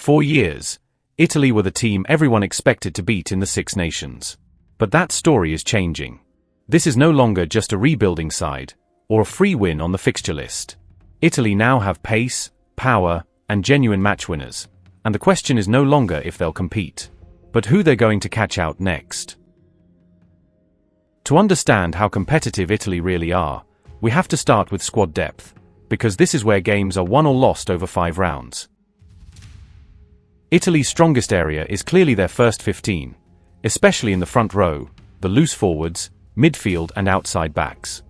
For years, Italy were the team everyone expected to beat in the Six Nations. But that story is changing. This is no longer just a rebuilding side, or a free win on the fixture list. Italy now have pace, power, and genuine match winners, and the question is no longer if they'll compete, but who they're going to catch out next. To understand how competitive Italy really are, we have to start with squad depth, because this is where games are won or lost over 5 rounds. Italy's strongest area is clearly their first 15, especially in the front row, the loose forwards, midfield and outside backs.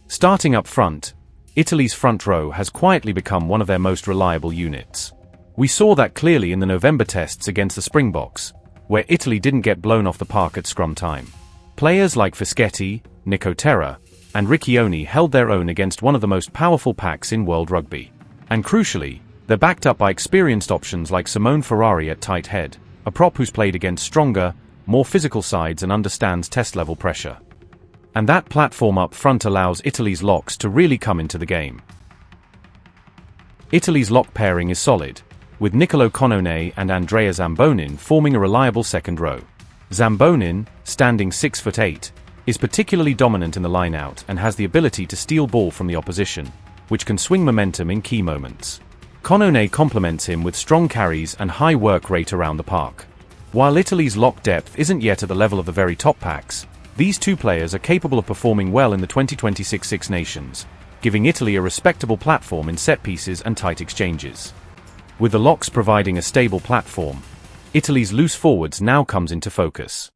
Starting up front, Italy's front row has quietly become one of their most reliable units. We saw that clearly in the November tests against the Springboks, where Italy didn't get blown off the park at scrum time. Players like Fischetti, Nicotera, and Riccioni held their own against one of the most powerful packs in world rugby. And crucially, they're backed up by experienced options like Simone Ferrari at tight head, a prop who's played against stronger, more physical sides and understands test-level pressure. And that platform up front allows Italy's locks to really come into the game. Italy's lock pairing is solid, with Niccolò Conone and Andrea Zambonin forming a reliable second row. Zambonin, standing 6'8", is particularly dominant in the line-out and has the ability to steal ball from the opposition, which can swing momentum in key moments. Conone complements him with strong carries and high work rate around the park. While Italy's lock depth isn't yet at the level of the very top packs, these two players are capable of performing well in the 2026 Six Nations, giving Italy a respectable platform in set pieces and tight exchanges. With the locks providing a stable platform, Italy's loose forwards now comes into focus.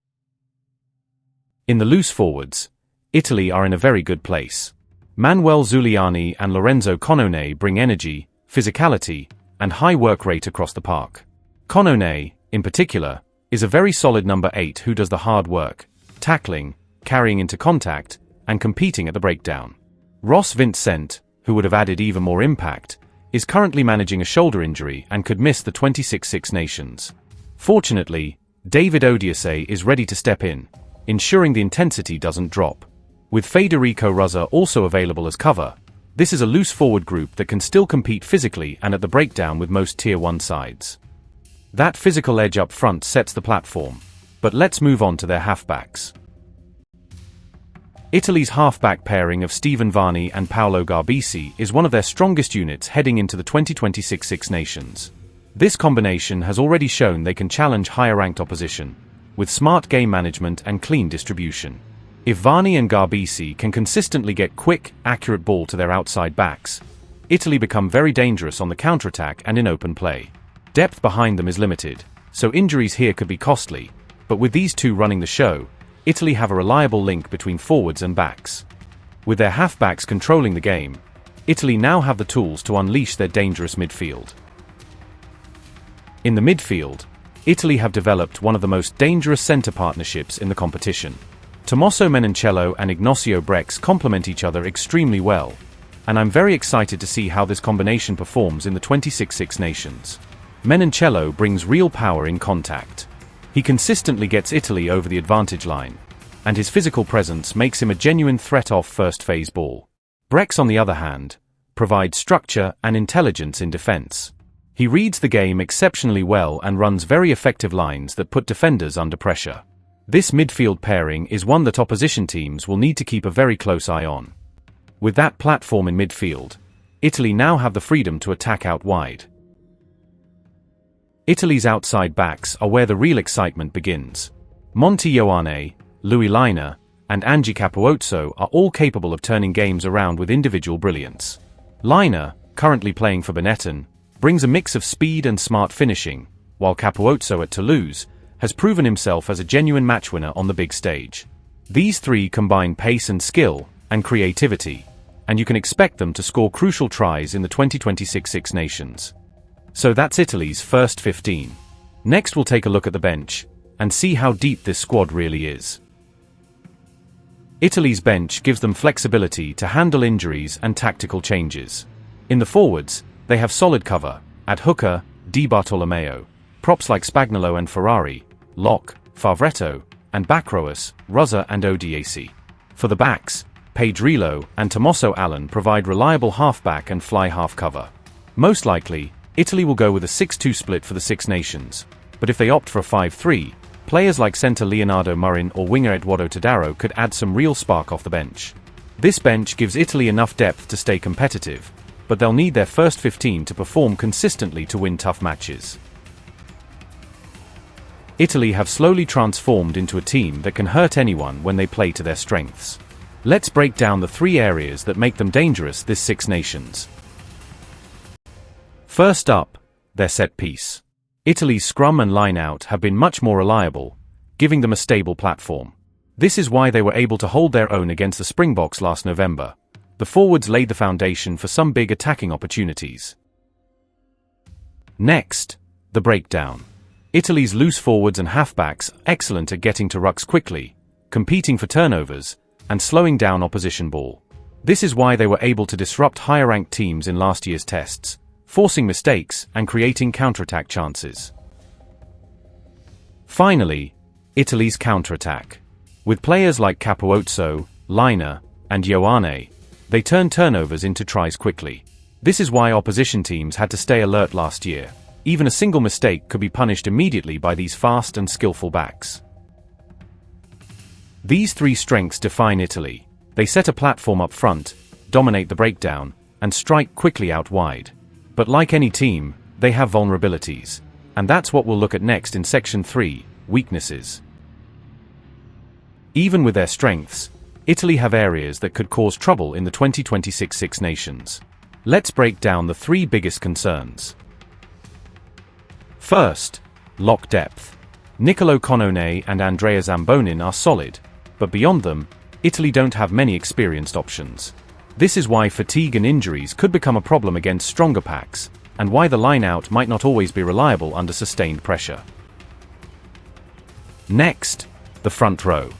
In the loose forwards, Italy are in a very good place. Manuel Zuliani and Lorenzo Conone bring energy, physicality, and high work rate across the park. Conone, in particular, is a very solid number 8 who does the hard work, tackling, carrying into contact, and competing at the breakdown. Ross Vincent, who would have added even more impact, is currently managing a shoulder injury and could miss the 26 Six Nations. Fortunately, David Odiase is ready to step in, ensuring the intensity doesn't drop. With Federico Ruzza also available as cover, this is a loose forward group that can still compete physically and at the breakdown with most Tier 1 sides. That physical edge up front sets the platform, but let's move on to their halfbacks. Italy's halfback pairing of Stephen Varney and Paolo Garbisi is one of their strongest units heading into the 2026 Six Nations. This combination has already shown they can challenge higher-ranked opposition, with smart game management and clean distribution. If Varney and Garbisi can consistently get quick, accurate ball to their outside backs, Italy become very dangerous on the counterattack and in open play. Depth behind them is limited, so injuries here could be costly, but with these two running the show, Italy have a reliable link between forwards and backs. With their halfbacks controlling the game, Italy now have the tools to unleash their dangerous midfield. In the midfield, Italy have developed one of the most dangerous centre partnerships in the competition. Tommaso Menoncello and Ignacio Brex complement each other extremely well, and I'm very excited to see how this combination performs in the 26 Six Nations. Menoncello brings real power in contact. He consistently gets Italy over the advantage line, and his physical presence makes him a genuine threat off first phase ball. Brex, on the other hand, provides structure and intelligence in defense. He reads the game exceptionally well and runs very effective lines that put defenders under pressure. This midfield pairing is one that opposition teams will need to keep a very close eye on. With that platform in midfield, Italy now have the freedom to attack out wide. Italy's outside backs are where the real excitement begins. Monty Ioane, Louis Lynagh, and Ange Capuozzo are all capable of turning games around with individual brilliance. Lynagh, currently playing for Benetton, brings a mix of speed and smart finishing, while Capuozzo at Toulouse has proven himself as a genuine match winner on the big stage. These three combine pace and skill, and creativity, and you can expect them to score crucial tries in the 2026 Six Nations. So that's Italy's first 15. Next we'll take a look at the bench, and see how deep this squad really is. Italy's bench gives them flexibility to handle injuries and tactical changes. In the forwards, they have solid cover, at hooker, Di Bartolomeo, props like Spagnolo and Ferrari, lock, Favretto, and back rowers, Ruzza and Odiase. For the backs, Pedrillo and Tommaso Allen provide reliable halfback and fly half cover. Most likely, Italy will go with a 6-2 split for the Six Nations. But if they opt for a 5-3, players like centre Leonardo Marin or winger Edoardo Todaro could add some real spark off the bench. This bench gives Italy enough depth to stay competitive, but they'll need their first 15 to perform consistently to win tough matches. Italy have slowly transformed into a team that can hurt anyone when they play to their strengths. Let's break down the 3 areas that make them dangerous this Six Nations. First up, their set piece. Italy's scrum and line-out have been much more reliable, giving them a stable platform. This is why they were able to hold their own against the Springboks last November. The forwards laid the foundation for some big attacking opportunities. Next, the breakdown. Italy's loose forwards and halfbacks are excellent at getting to rucks quickly, competing for turnovers, and slowing down opposition ball. This is why they were able to disrupt higher-ranked teams in last year's tests, forcing mistakes and creating counterattack chances. Finally, Italy's counterattack. With players like Capuozzo, Lynagh, and Ioane, they turn turnovers into tries quickly. This is why opposition teams had to stay alert last year. Even a single mistake could be punished immediately by these fast and skillful backs. These 3 strengths define Italy. They set a platform up front, dominate the breakdown, and strike quickly out wide. But like any team, they have vulnerabilities. And that's what we'll look at next in Section 3, Weaknesses. Even with their strengths, Italy have areas that could cause trouble in the 2026 Six Nations. Let's break down the 3 biggest concerns. First, lock depth. Niccolò Conone and Andrea Zambonin are solid, but beyond them, Italy don't have many experienced options. This is why fatigue and injuries could become a problem against stronger packs, and why the line-out might not always be reliable under sustained pressure. Next, the front row.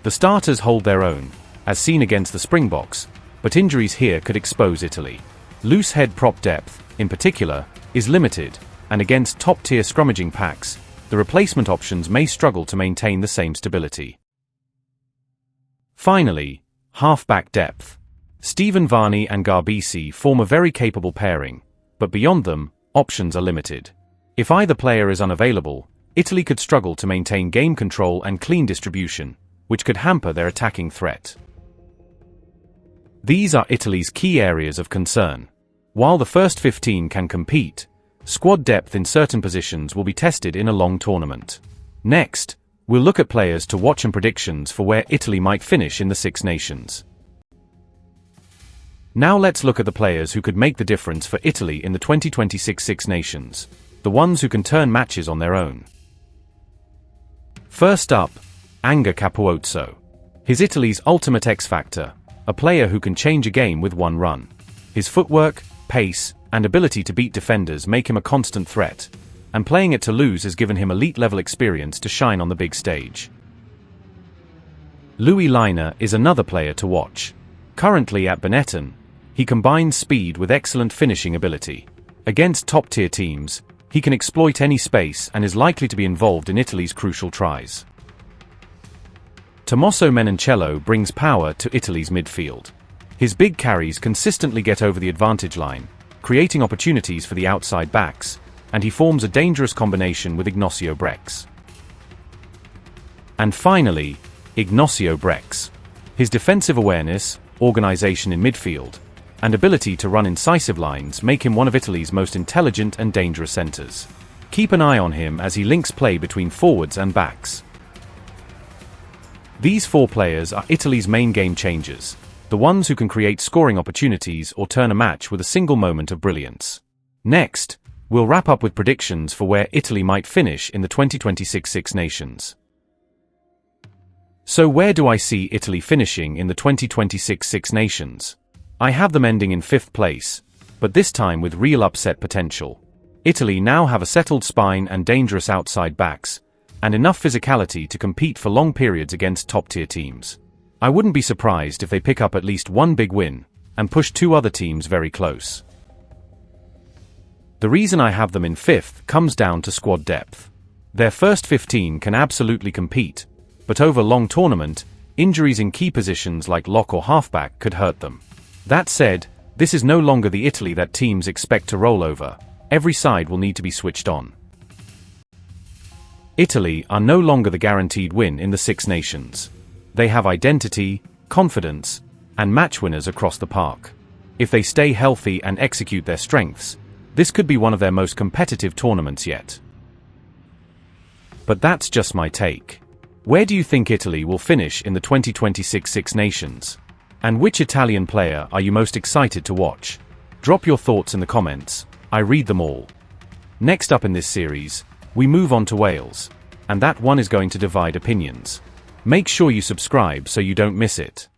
The starters hold their own, as seen against the Springboks, but injuries here could expose Italy. Loose head prop depth, in particular, is limited, and against top-tier scrummaging packs, the replacement options may struggle to maintain the same stability. Finally, half-back depth. Varney and Garbisi form a very capable pairing, but beyond them, options are limited. If either player is unavailable, Italy could struggle to maintain game control and clean distribution, which could hamper their attacking threat. These are Italy's key areas of concern. While the first 15 can compete, squad depth in certain positions will be tested in a long tournament. Next, we'll look at players to watch and predictions for where Italy might finish in the Six Nations. Now let's look at the players who could make the difference for Italy in the 2026 Six Nations, the ones who can turn matches on their own. First up, Ange Capuozzo. He's Italy's ultimate X-factor, a player who can change a game with one run. His footwork, pace, and ability to beat defenders make him a constant threat, and playing at Toulouse has given him elite-level experience to shine on the big stage. Lynagh is another player to watch. Currently at Benetton, he combines speed with excellent finishing ability. Against top-tier teams, he can exploit any space and is likely to be involved in Italy's crucial tries. Tommaso Menoncello brings power to Italy's midfield. His big carries consistently get over the advantage line, creating opportunities for the outside backs, and he forms a dangerous combination with Ignacio Brex. And finally, Ignacio Brex. His defensive awareness, organization in midfield, and ability to run incisive lines make him one of Italy's most intelligent and dangerous centers. Keep an eye on him as he links play between forwards and backs. These 4 players are Italy's main game changers, the ones who can create scoring opportunities or turn a match with a single moment of brilliance. Next, we'll wrap up with predictions for where Italy might finish in the 2026 Six Nations. So where do I see Italy finishing in the 2026 Six Nations? I have them ending in 5th place, but this time with real upset potential. Italy now have a settled spine and dangerous outside backs, and enough physicality to compete for long periods against top-tier teams. I wouldn't be surprised if they pick up at least one big win, and push 2 other teams very close. The reason I have them in 5th comes down to squad depth. Their first 15 can absolutely compete, but over long tournament, injuries in key positions like lock or halfback could hurt them. That said, this is no longer the Italy that teams expect to roll over. every side will need to be switched on. Italy are no longer the guaranteed win in the Six Nations. They have identity, confidence, and match winners across the park. If they stay healthy and execute their strengths, this could be one of their most competitive tournaments yet. But that's just my take. Where do you think Italy will finish in the 2026 Six Nations? And which Italian player are you most excited to watch? Drop your thoughts in the comments, I read them all. Next up in this series, we move on to Wales, and that one is going to divide opinions. Make sure you subscribe so you don't miss it.